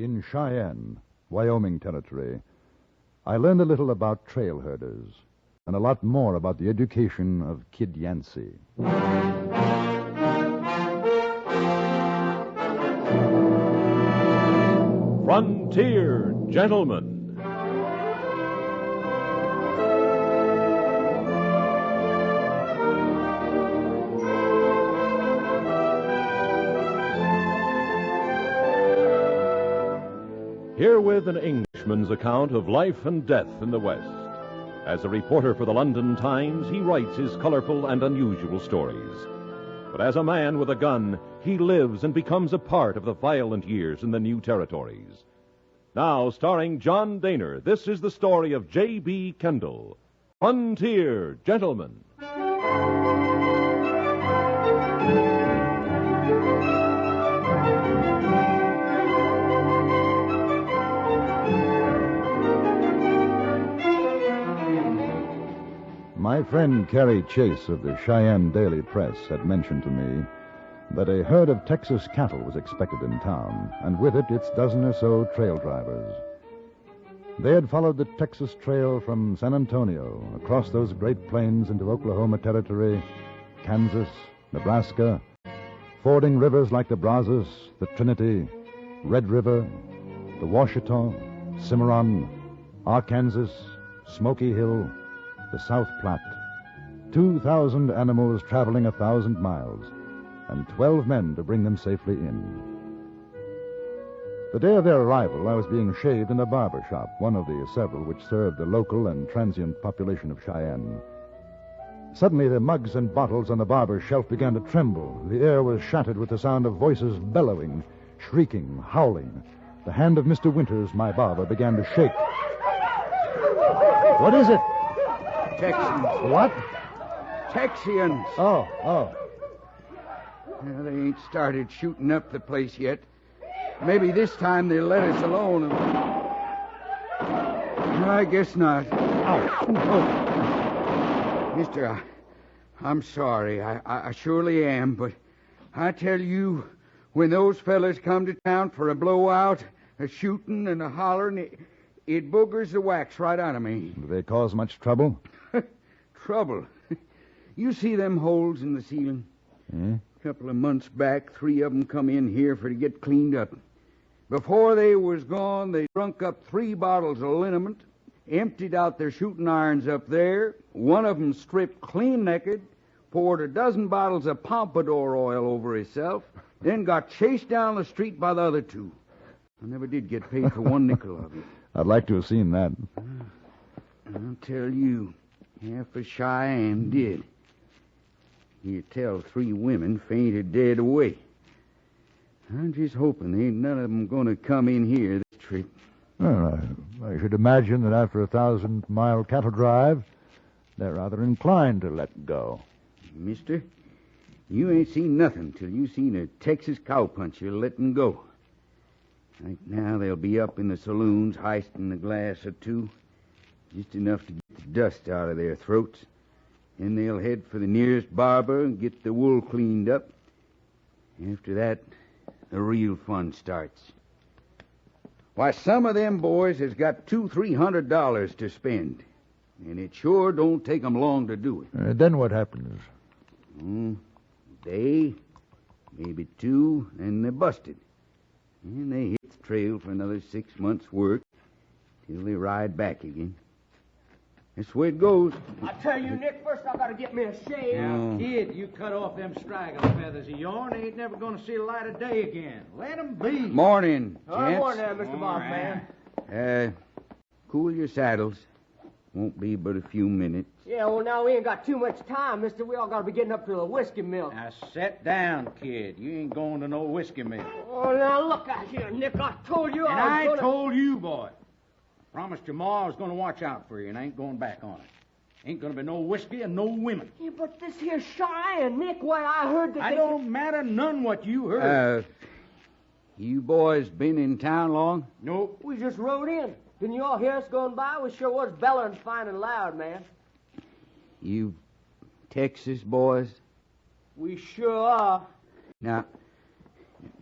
In Cheyenne, Wyoming Territory, I learned a little about trail herders and a lot more about the education of Kid Yancey. Frontier Gentlemen. Herewith an Englishman's account of life and death in the West. As a reporter for the London Times, he writes his colorful and unusual stories. But as a man with a gun, he lives and becomes a part of the violent years in the new territories. Now, starring John Daner, this is the story of J.B. Kendall, Frontier Gentlemen. My friend Carrie Chase of the Cheyenne Daily Press had mentioned to me that a herd of Texas cattle was expected in town, and with it its dozen or so trail drivers. They had followed the Texas Trail from San Antonio across those great plains into Oklahoma Territory, Kansas, Nebraska, fording rivers like the Brazos, the Trinity, Red River, the Washita, Cimarron, Arkansas, Smoky Hill, the South Platte. 2,000 animals traveling 1,000 miles, and 12 men to bring them safely in. The day of their arrival, I was being shaved in a barber shop, one of the several which served the local and transient population of Cheyenne. Suddenly, the mugs and bottles on the barber's shelf began to tremble. The air was shattered with the sound of voices bellowing, shrieking, howling. The hand of Mr. Winters, my barber, began to shake. What is it? Texans. What? Texians. Oh. Yeah, they ain't started shooting up the place yet. Maybe this time they'll let us alone. No, I guess not. Oh. Mister, I'm sorry. I surely am, but I tell you, when those fellas come to town for a blowout, a shooting and a hollering, it boogers the wax right out of me. Do they cause much trouble? Trouble? You see them holes in the ceiling? Hmm? A couple of months back, 3 of them come in here for to get cleaned up. Before they was gone, they drunk up 3 bottles of liniment, emptied out their shooting irons up there. One of them stripped clean naked, poured a dozen bottles of pompadour oil over himself, then got chased down the street by the other 2. I never did get paid for 1 nickel of it. I'd like to have seen that. I'll tell you, half of Cheyenne did. You tell 3 women fainted dead away. I'm just hoping ain't none of them going to come in here this trip. Well, I should imagine that after a 1,000-mile cattle drive, they're rather inclined to let go. Mister, you ain't seen nothing till you seen a Texas cowpuncher letting go. Right now they'll be up in the saloons heisting a glass or 2, just enough to get the dust out of their throats. Then they'll head for the nearest barber and get the wool cleaned up. After that, the real fun starts. Why, some of them boys has got $200-300 to spend, and it sure don't take 'em long to do it. Then what happens? Day, maybe 2, and they're busted. And they hit the trail for another 6 months' work till they ride back again. That's the way it goes. I tell you, Nick, first I gotta get me a shave. Now, kid, you cut off them straggler feathers of yourn, they ain't never gonna see the light of day again. Let 'em be. Morning, gents. Morning there, Mr. Boss Man. Cool your saddles. Won't be but a few minutes. Yeah, well, now we ain't got too much time, mister. We all gotta be getting up to the whiskey mill. Now, sit down, kid. You ain't going to no whiskey mill. Oh, now look out here, Nick. I told you And I was told you, boy. Promised your ma I was going to watch out for you and I ain't going back on it. Ain't going to be no whiskey and no women. Yeah, but this here Cheyenne, Nick, why, I heard that I don't matter none what you heard. You boys been in town long? Nope. We just rode in. Didn't you all hear us going by? We sure was bellowing fine and loud, man. You Texas boys? We sure are. Now,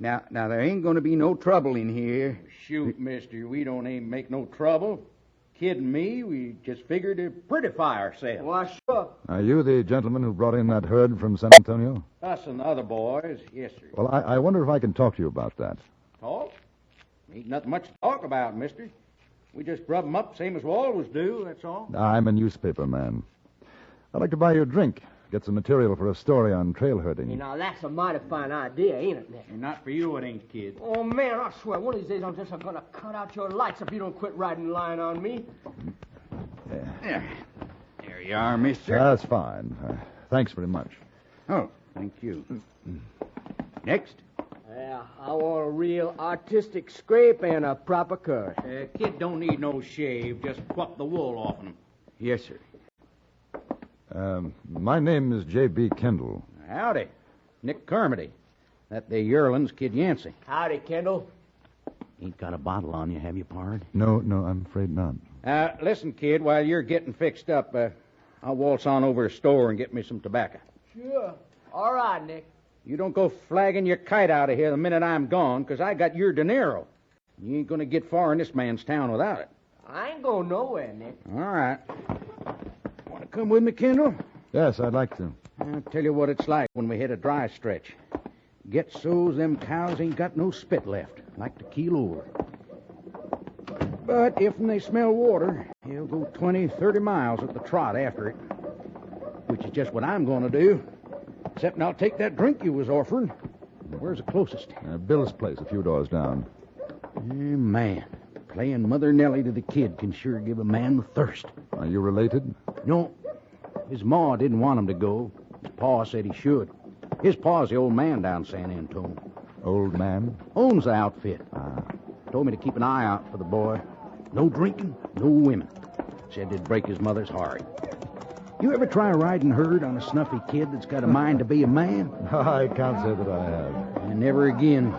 Now, there ain't going to be no trouble in here. Shoot, mister, we don't aim to make no trouble. Kidding me, we just figured to prettify ourselves. Why, sure. Are you the gentleman who brought in that herd from San Antonio? Us and the other boys, yes, sir. Well, I wonder if I can talk to you about that. Talk? Ain't nothing much to talk about, mister. We just rub 'em up same as we always do, that's all. I'm a newspaper man. I'd like to buy you a drink. Get some material for a story on trail herding. You know, that's a mighty fine idea, ain't it, Nick? And not for you, it ain't, kid. Oh, man, I swear, one of these days I'm just going to cut out your lights if you don't quit riding line on me. There you are, mister. That's fine. Thanks very much. Oh, thank you. Next. Yeah, I want a real artistic scrape and a proper cut. Kid don't need no shave, just pluck the wool off him. Yes, sir. My name is J.B. Kendall. Howdy. Nick Carmody. That the yearling's Kid Yancey. Howdy, Kendall. Ain't got a bottle on you, have you, pard? No, I'm afraid not. Listen, kid, while you're getting fixed up, I'll waltz on over to the store and get me some tobacco. Sure. All right, Nick. You don't go flagging your kite out of here the minute I'm gone, 'cause I got your dinero. You ain't gonna get far in this man's town without it. I ain't going nowhere, Nick. All right. Want to come with me, Kendall? Yes, I'd like to. I'll tell you what it's like when we hit a dry stretch. Get so's them cows ain't got no spit left, like the keel over. But if they smell water, he'll go 20, 30 miles at the trot after it. Which is just what I'm going to do. Except I'll take that drink you was offering. Where's the closest? Bill's place, a few doors down. Man, playing Mother Nellie to the kid can sure give a man the thirst. Are you related? No, his ma didn't want him to go. His pa said he should. His pa's the old man down San Antonio. Old man? Owns the outfit. Told me to keep an eye out for the boy. No drinking, no women. Said it'd break his mother's heart. You ever try riding herd on a snuffy kid that's got a mind to be a man? I can't say that I have. And never again.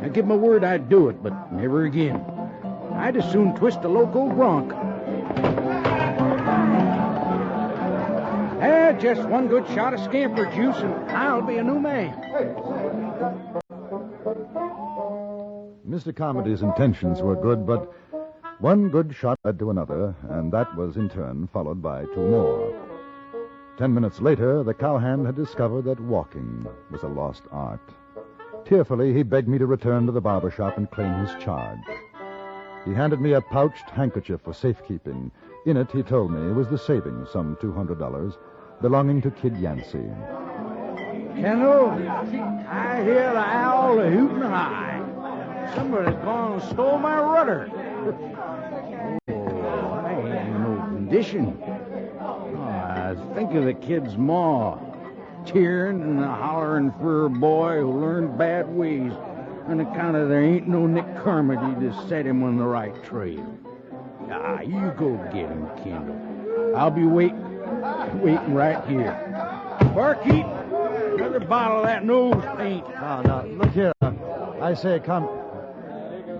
I give my word I'd do it, but never again. I'd as soon twist a loco bronc. Just one good shot of scamper juice, and I'll be a new man. Mr. Carmody's intentions were good, but one good shot led to another, and that was in turn followed by two more. 10 minutes later, the cowhand had discovered that walking was a lost art. Tearfully, he begged me to return to the barber shop and claim his charge. He handed me a pouched handkerchief for safekeeping. In it, he told me, was the savings, some $200, belonging to Kid Yancey. Kendall, I hear the owl hooting high. Somebody's gone and stole my rudder. Oh, I ain't in no condition. I think of the kid's ma, tearing and hollering for her boy who learned bad ways on account of there ain't no Nick Carmody to set him on the right trail. You go get him, Kendall. I'll be waiting right here. Barkeep, another bottle of that nose paint. Now, look here. I say, come.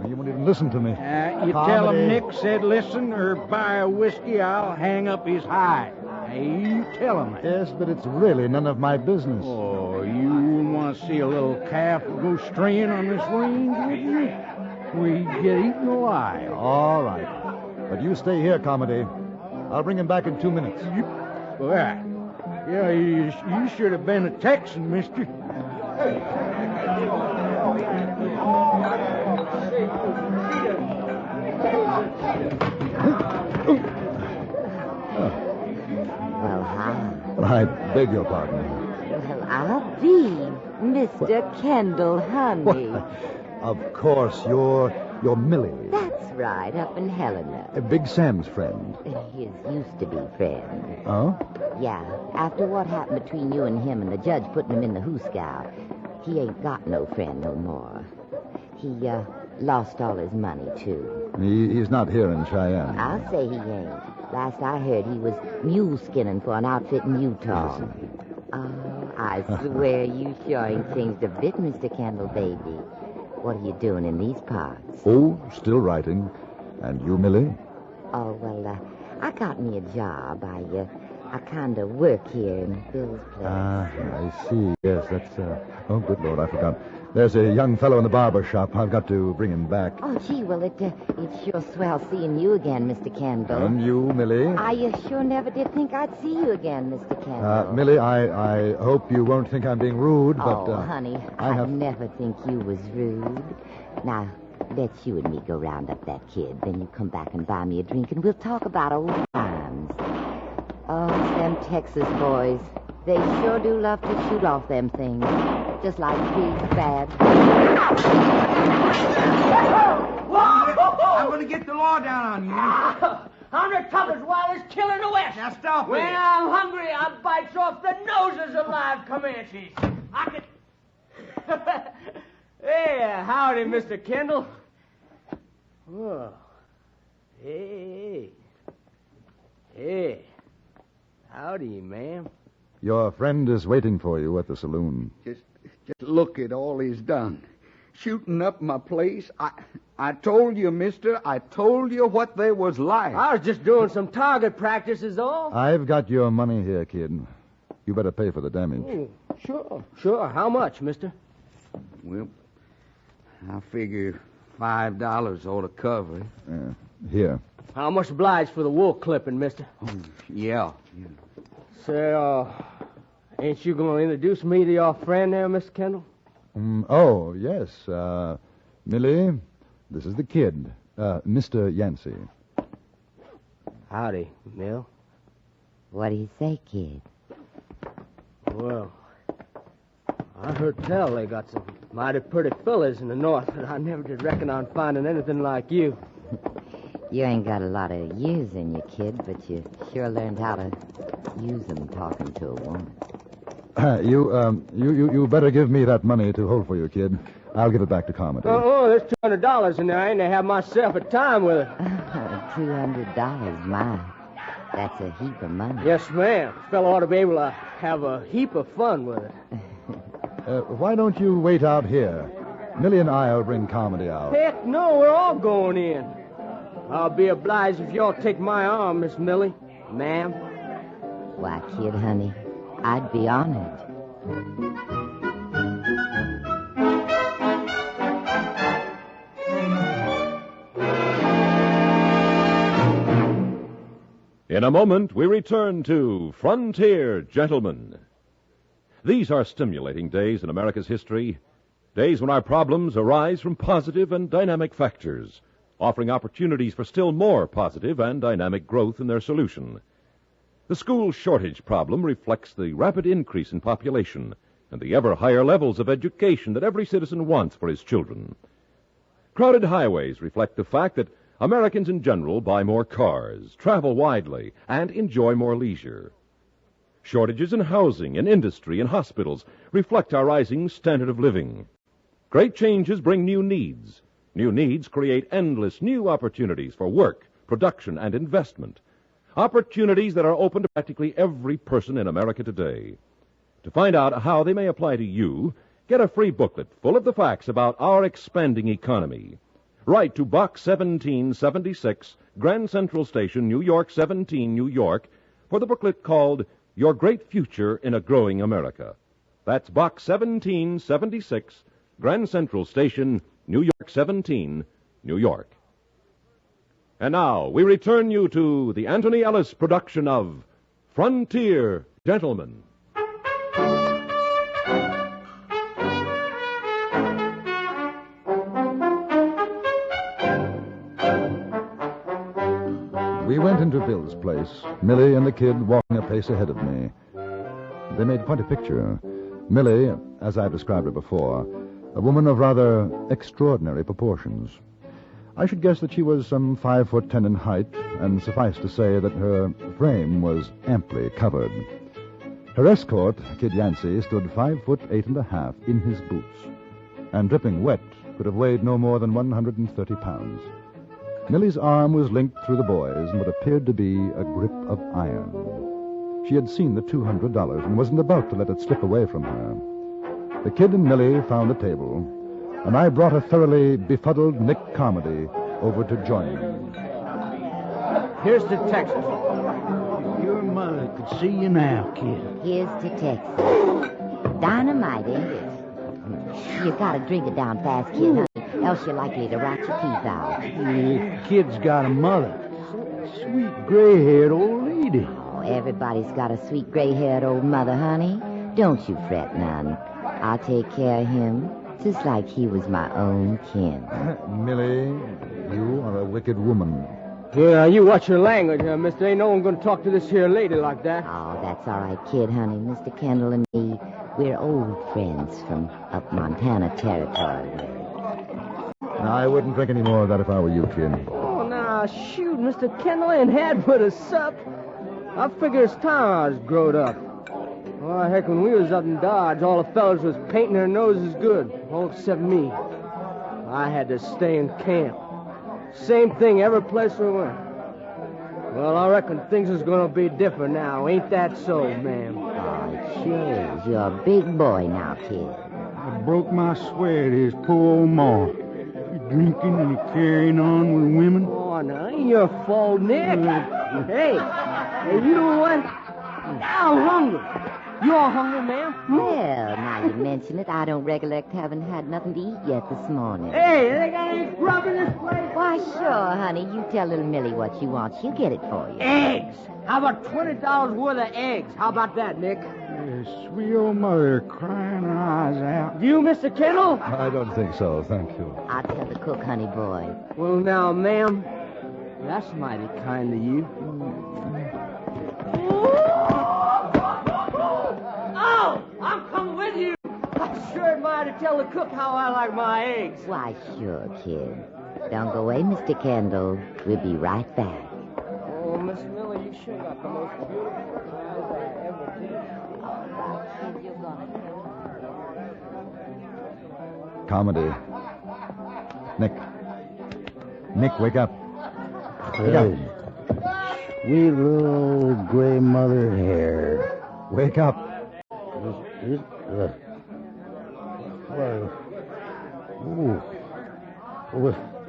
You won't even listen to me. You tell him Nick said listen, or buy a whiskey, I'll hang up his hide. You tell him that. Yes, but it's really none of my business. Oh, you wouldn't want to see a little calf go straying on this range, would you? We'd get eaten alive. All right. But you stay here, Carmody. I'll bring him back in 2 minutes. Well, yeah, you should have been a Texan, mister. Well, hi. I beg your pardon. Well, I'll be Mr. Kendall, honey. Of course, you're Millie. That's right, up in Helena. Big Sam's friend. His used-to-be friend. Oh? Yeah, after what happened between you and him and the judge putting him in the hoosegow, he ain't got no friend no more. He, lost all his money, too. He's not here in Cheyenne. I'll say he ain't. Last I heard, he was mule skinning for an outfit in Utah. Oh, I swear you sure ain't changed a bit, Mr. Kendall, baby. What are you doing in these parts? Oh, still writing. And you, Millie? Oh, well, I got me a job. I kind of work here in Bill's place. I see. Yes, that's... Oh, good Lord, I forgot. There's a young fellow in the barber shop. I've got to bring him back. Oh, gee, well, it's sure swell seeing you again, Mr. Kendall. And you, Millie? I sure never did think I'd see you again, Mr. Kendall. Millie, I hope you won't think I'm being rude, but... Oh, honey, I'd never think you was rude. Now, let's you and me go round up that kid. Then you come back and buy me a drink, and we'll talk about old times. Oh, them Texas boys. They sure do love to shoot off them things. Just like big, bad... I'm going to get the law down on you. I'm the toughest, wildest killer in the West. Now stop When it. I'm hungry, I bites off the noses of live Comanches. I can... Hey, howdy, Mr. Kendall. Whoa. Hey. Howdy, ma'am. Your friend is waiting for you at the saloon. Just look at all he's done. Shooting up my place. I told you, mister. I told you what they was like. I was just doing some target practice is all. I've got your money here, kid. You better pay for the damage. Oh, sure. How much, mister? Well, I figure $5 ought to cover it. Here. How much obliged for the wool clipping, mister? Oh, yeah. Say, ain't you going to introduce me to your friend there, Mr. Kendall? Oh, yes. Millie, this is the kid, Mr. Yancey. Howdy, Mill. What do you say, kid? Well, I heard tell they got some mighty pretty fellas in the north, but I never did reckon on finding anything like you. You ain't got a lot of years in you, kid, but you sure learned how to use them talking to a woman. You better give me that money to hold for you, kid. I'll give it back to Carmody. Oh, there's $200 in there. I ain't to have myself a time with it. $200, my. That's a heap of money. Yes, ma'am. A fellow ought to be able to have a heap of fun with it. Why don't you wait out here? Millie and I'll bring Carmody out. Heck no, we're all going in. I'll be obliged if y'all take my arm, Miss Millie. Ma'am. Why, kid, honey, I'd be honored. In a moment, we return to Frontier Gentlemen. These are stimulating days in America's history, days when our problems arise from positive and dynamic factors, offering opportunities for still more positive and dynamic growth in their solution. The school shortage problem reflects the rapid increase in population and the ever higher levels of education that every citizen wants for his children. Crowded highways reflect the fact that Americans in general buy more cars, travel widely, and enjoy more leisure. Shortages in housing, in industry, and hospitals reflect our rising standard of living. Great changes bring new needs. New needs create endless new opportunities for work, production, and investment. Opportunities that are open to practically every person in America today. To find out how they may apply to you, get a free booklet full of the facts about our expanding economy. Write to Box 1776, Grand Central Station, New York 17, New York, for the booklet called Your Great Future in a Growing America. That's Box 1776, Grand Central Station, New York 17, New York. And now, we return you to the Anthony Ellis production of Frontier Gentlemen. We went into Bill's place, Millie and the kid walking a pace ahead of me. They made quite a picture. Millie, as I've described her before, a woman of rather extraordinary proportions. I should guess that she was some 5'10" in height, and suffice to say that her frame was amply covered. Her escort, Kid Yancey, stood 5'8.5" in his boots, and dripping wet could have weighed no more than 130 pounds. Millie's arm was linked through the boy's in what appeared to be a grip of iron. She had seen the $200 and wasn't about to let it slip away from her. The kid and Millie found a table, and I brought a thoroughly befuddled Nick Carmody over to join me. Here's to Texas. Your mother could see you now, kid. Here's to Texas. Dynamite, ain't it? You gotta drink it down fast, kid, honey, else you're likely to rot your teeth out. The kid's got a mother. Sweet gray-haired old lady. Oh, everybody's got a sweet gray-haired old mother, honey. Don't you fret none. I'll take care of him just like he was my own kin. Millie, you are a wicked woman. Yeah, you watch your language, mister. Ain't no one gonna talk to this here lady like that. Oh, that's all right, kid, honey. Mr. Kendall and me, we're old friends from up Montana territory. I wouldn't drink any more of that if I were you, kid. Oh, now, shoot, Mr. Kendall ain't had but a sup. I figure it's time I was growed up. Oh, heck, when we was up in Dodge, all the fellas was painting their noses good, all except me. I had to stay in camp. Same thing every place we went. Well, I reckon things is gonna be different now. Ain't that so, ma'am? Oh, it sure is. You're a big boy now, kid. I broke my sweat, his poor old ma. You drinking and you carrying on with women? Oh, now, ain't your fault, Nick. Hey, you know what? I'm hungry. You all hungry, ma'am? Well, now you mention it, I don't recollect having had nothing to eat yet this morning. Hey, they got any grub in this place? Why, sure, honey. You tell little Millie what she wants. She'll get it for you. Eggs. How about $20 worth of eggs? How about that, Nick? Sweet old mother crying her eyes out. You, Mr. Kendall? I don't think so, thank you. I'll tell the cook, honey boy. Well, now, ma'am, that's mighty kind of you. Oh, I'm coming with you. I sure admire to tell the cook how I like my eggs. Why, sure, kid. Don't go away, Mr. Kendall. We'll be right back. Oh, Miss Miller, you sure got the most beautiful eyes I ever did. All right, kid, you're gonna Comedy. Nick, wake up. Wake up. Sweet little gray mother hair. Wake up.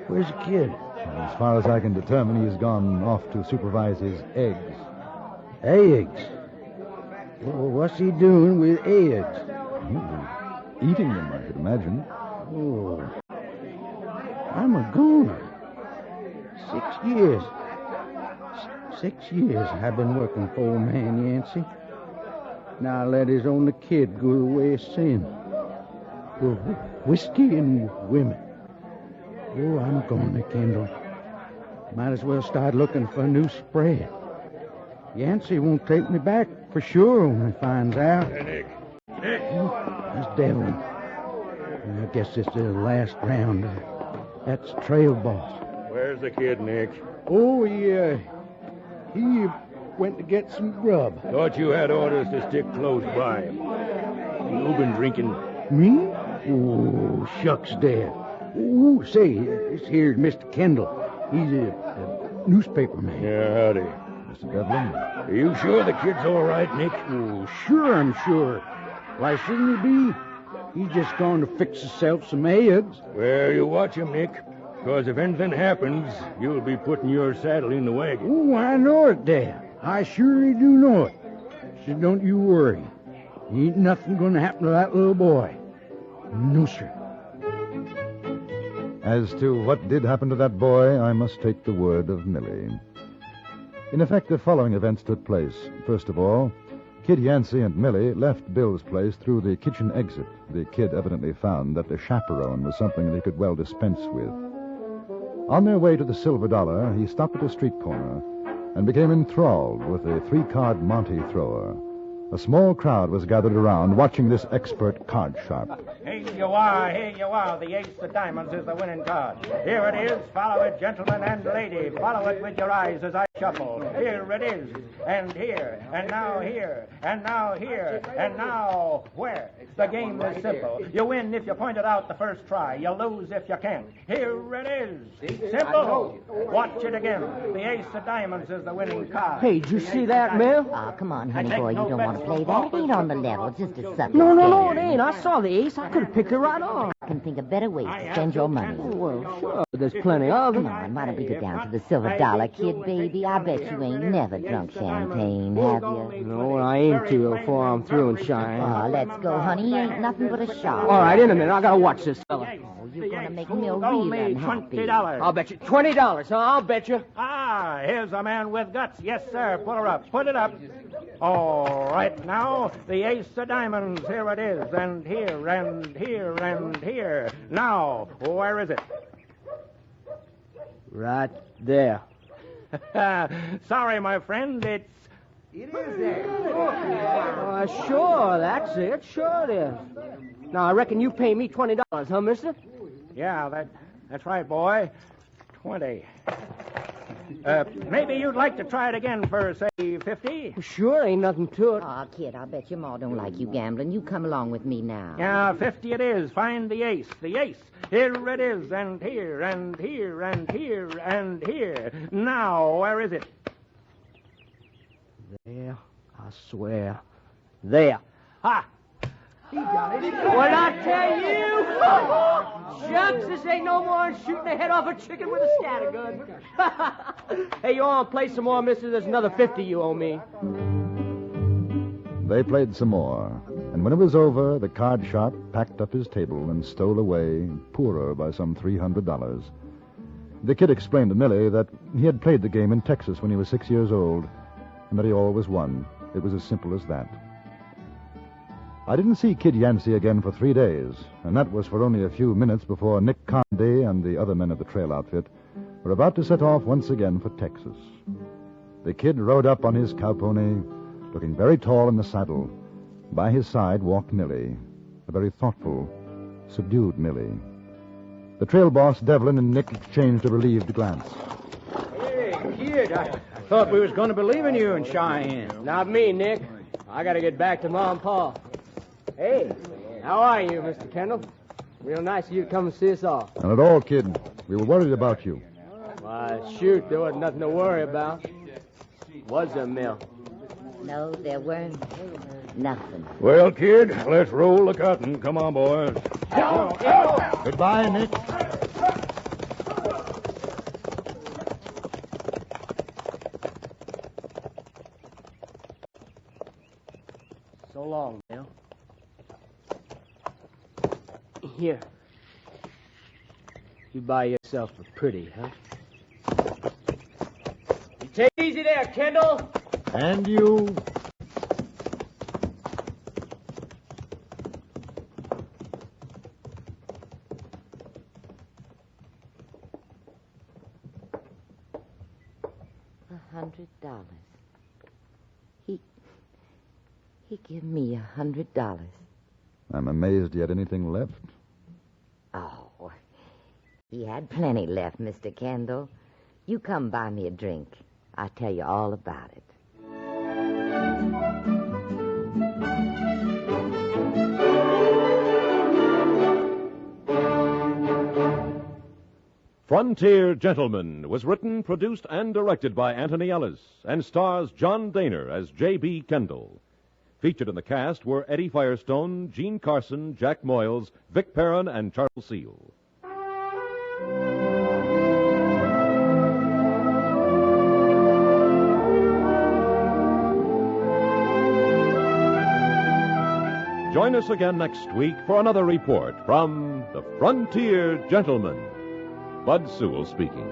Where's the kid? As far as I can determine, he's gone off to supervise his eggs. Eggs? Well, what's he doing with eggs? Eating them, I could imagine. Oh, I'm a goner. 6 years. 6 years I've been working for old man Yancey. Now let his only kid go the way of sin. For whiskey and women. Oh, I'm going, Kendall. Might as well start looking for a new spread. Yancey won't take me back for sure when he finds out. Hey, Nick. That's Devlin. I guess it's the last round. That's trail boss. Where's the kid, Nick? Oh, he went to get some grub. Thought you had orders to stick close by him. You been drinking? Me? Oh, shucks, Dad. Oh, say, this here's Mr. Kendall. He's a newspaper man. Yeah, howdy. Mr. Devlin. Are you sure the kid's all right, Nick? Oh, sure, I'm sure. Why shouldn't he be? He's just going to fix himself some eggs. Well, you watch him, Nick. Because if anything happens, you'll be putting your saddle in the wagon. Oh, I know it, Dad. I surely do know it. So don't you worry. Ain't nothing going to happen to that little boy. No, sir. As to what did happen to that boy, I must take the word of Millie. In effect, the following events took place. First of all, Kid Yancey and Millie left Bill's place through the kitchen exit. The kid evidently found that the chaperone was something that he could well dispense with. On their way to the Silver Dollar, he stopped at a street corner and became enthralled with a 3-card Monte thrower. A small crowd was gathered around, watching this expert card sharp. Here you are. The ace of diamonds is the winning card. Here it is. Follow it, gentlemen and lady. Follow it with your eyes as I shuffle. Here it is. And here. And now here. And now here. And now where? The game is simple. You win if you point it out the first try. You lose if you can't. Here it is. Simple. Watch it again. The ace of diamonds is the winning card. Hey, did you see that, Mel? Oh, come on, honey boy. You don't want to play that. It ain't on the level. Just a sucker. No, it ain't. I saw the ace. I could have picked it right on. can think of better ways to spend your money. Well, sure, there's plenty of them. Come on, why don't we go down to the Silver Dollar, kid, baby? I bet you ain't never drunk champagne, have you? No, I aim to before I'm through in Cheyenne. Oh, let's go, honey. You ain't nothing but a shop. All right, in a minute. I gotta watch this fella. Oh, you're gonna make me real unhappy. $20. I'll bet you $20, huh? I'll bet you. Ah, here's a man with guts. Yes, sir. Put her up. Put it up. All right, now, the ace of diamonds. Here it is. And here, and here, and here. Now, where is it? Right there. Sorry, my friend. It is there. Sure, that's it. Sure it is. Now, I reckon you pay me $20, huh, mister? Yeah, that's right, boy. 20. Maybe you'd like to try it again for, say, 50? Sure, ain't nothing to it. Oh, kid, I bet your ma don't like you gambling. You come along with me now. Yeah, 50 it is. Find the ace. The ace. Here it is, and here, and here, and here, and here. Now, where is it? There, I swear. There. Ha! What I tell you? Shucks, this ain't no more than shooting the head off a chicken with a scattergun. Hey, you want to play some more, mister? There's another 50 you owe me. They played some more, and when it was over, the card sharp packed up his table and stole away, poorer by some $300. The kid explained to Millie that he had played the game in Texas when he was 6 years old, and that he always won. It was as simple as that. I didn't see Kid Yancey again for 3 days, and that was for only a few minutes before Nick Conde and the other men of the trail outfit were about to set off once again for Texas. The kid rode up on his cowpony, looking very tall in the saddle. By his side walked Millie, a very thoughtful, subdued Millie. The trail boss, Devlin, and Nick exchanged a relieved glance. Hey, kid, I thought we was going to be leaving you in Cheyenne. Not me, Nick. I got to get back to Mom and Pa. Hey, how are you, Mr. Kendall? Real nice of you to come and see us off. Not at all, kid. We were worried about you. Why, shoot, there wasn't nothing to worry about. Was there, Mill? No, there weren't nothing. Well, kid, let's roll the cotton. Come on, boys. Goodbye, Nick. So long, Mill. Here. You buy yourself a pretty, huh? You take it easy there, Kendall. And you. $100. He give me $100. I'm amazed he had anything left. Oh, he had plenty left, Mr. Kendall. You come buy me a drink. I'll tell you all about it. Frontier Gentleman was written, produced, and directed by Anthony Ellis and stars John Daner as J.B. Kendall. Featured in the cast were Eddie Firestone, Gene Carson, Jack Moyles, Vic Perrin, and Charles Seal. Join us again next week for another report from the Frontier Gentleman. Bud Sewell speaking.